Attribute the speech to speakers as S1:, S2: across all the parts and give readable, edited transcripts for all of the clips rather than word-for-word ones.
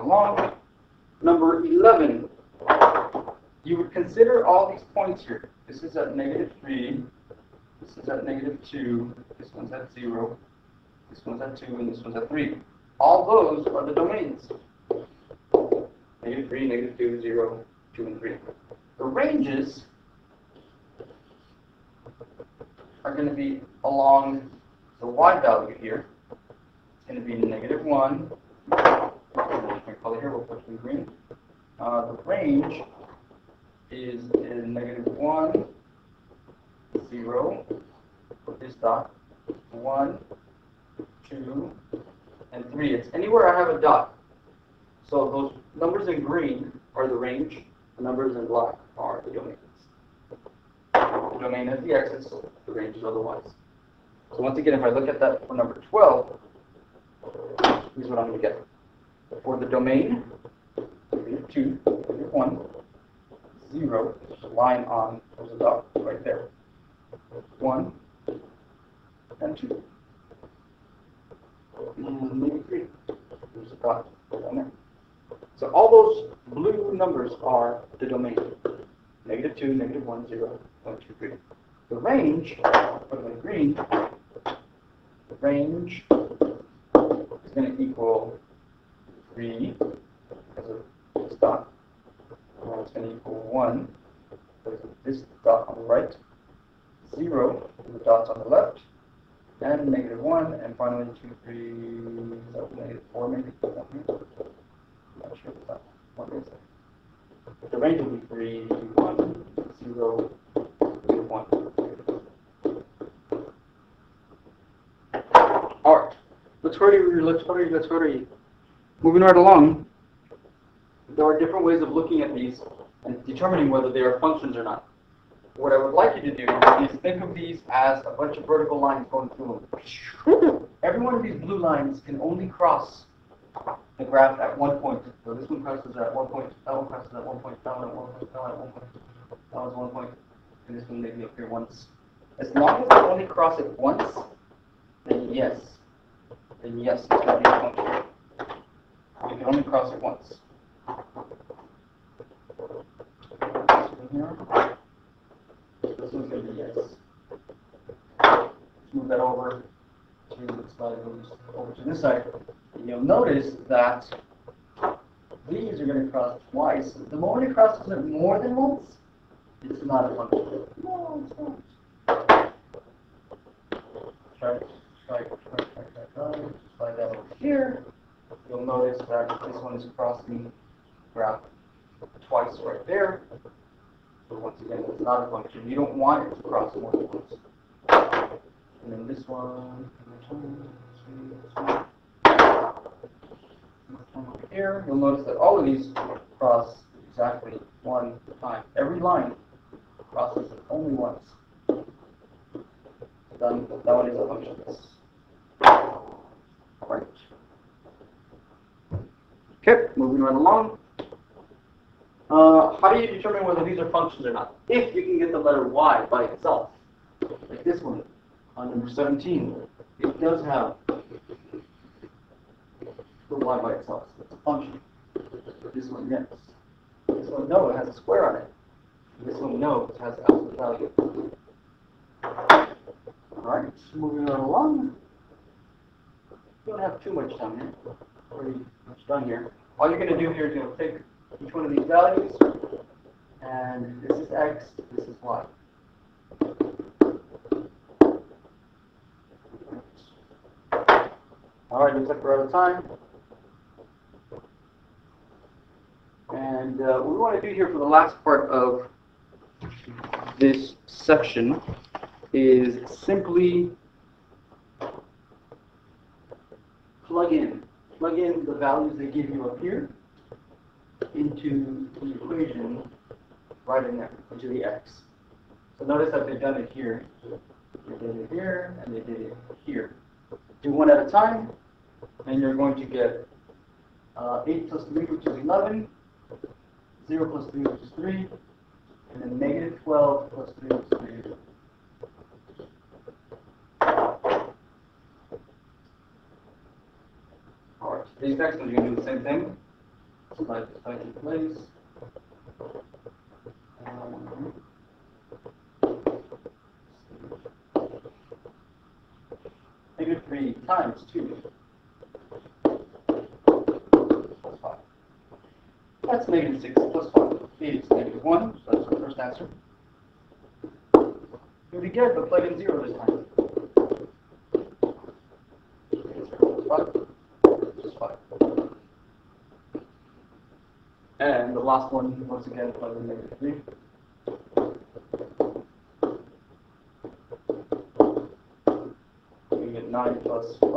S1: along. Number 11. You would consider all these points here. This is at -3. This is at -2. This one's at 0. This one's at 2, and this one's at 3. All those are the domains. -3, -2, 0, 2, and 3. The ranges are going to be along the y value here. It's going to be -1. My color here, we'll put it in green. The range is -1, 0, put this dot, 1, 2, and 3. It's anywhere I have a dot. So those numbers in green are the range. The numbers in black are the domains. The domain is the x's, so the range is otherwise. So once again, if I look at that for number 12, here's what I'm going to get. For the domain, -2, -1, 0, there's a line on, there's a dot right there. 1, and 2. And maybe 3. There's a dot down there. So all those blue numbers are the domain. -2, -1, 0, 1, 2, 3. The range, for the green, the range is going to equal 3 because of this dot. It's going to equal 1 because of this dot on the right, 0 because the dots on the left, and -1, and finally 2, 3, -4 maybe. I'm not sure what is it. The range will be 3, 1, 0, 2, 1. Alright, let's hurry. Moving right along, there are different ways of looking at these and determining whether they are functions or not. What I would like you to do is think of these as a bunch of vertical lines going through them. Every one of these blue lines can only cross the graph at one point. So this one crosses at one point, that one crosses at one point, that one at one point, that one at one point, that one's 1 point, and this one maybe up here once. As long as they only cross it once, then yes, it's going to be a function. You can only cross it once. This one's going to be yes. Let's move that over to the slide, over to this side. And you'll notice that these are going to cross twice. The moment it crosses it more than once, it's not a function. No, it's not. Try. Slide that over here. You'll notice that this one is crossing graph twice right there. So once again, it's not a function. You don't want it to cross more than once. And then this one, over here, you'll notice that all of these cross exactly one time. Every line crosses only once. Done. That one is a function. Right. Okay, moving right along. How do you determine whether these are functions or not? If you can get the letter y by itself, like this one on number 17, it does have the y by itself. So it's a function. This one, yes. This one, no, it has a square on it. This one, no, it has absolute value. Alright, moving right along. We don't have too much time here. Pretty much done here. All you're going to do here is going to take each one of these values, and this is x, this is y. Alright, looks like we're out of time. And what we want to do here for the last part of this section is simply plug in the values they give you up here into the equation right in there, into the x. So notice that they've done it here. They did it here, and they did it here. Do one at a time, and you're going to get 8 plus 3, which is 11, 0 plus 3, which is 3, and then negative 12 plus 3, which is 3. Alright, these next ones, you're going to do the same thing. Slide this back in place. Negative 3 times 2 plus 5. That's negative 6 plus 5. 8 is negative 1, so that's our first answer. Do it again, but plug in 0 this time. 0 plus 5. And the last one, once again, plug in negative 3. We get 9 plus 5.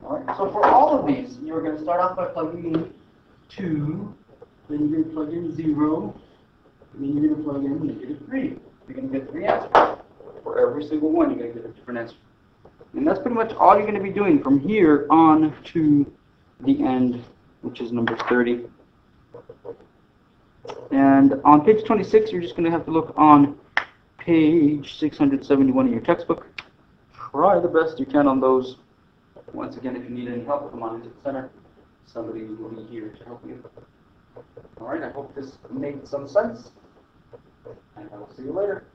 S1: Alright, so for all of these, you're going to start off by plugging in 2, then you're going to plug in 0, and then you're going to plug in negative 3. You're going to get 3 answers. For every single one, you're going to get a different answer. And that's pretty much all you're going to be doing from here on to the end, which is number 30. And on page 26, you're just going to have to look on page 671 in your textbook. Try the best you can on those. Once again, if you need any help, come on into the center. Somebody will be here to help you. All right, I hope this made some sense, and I will see you later.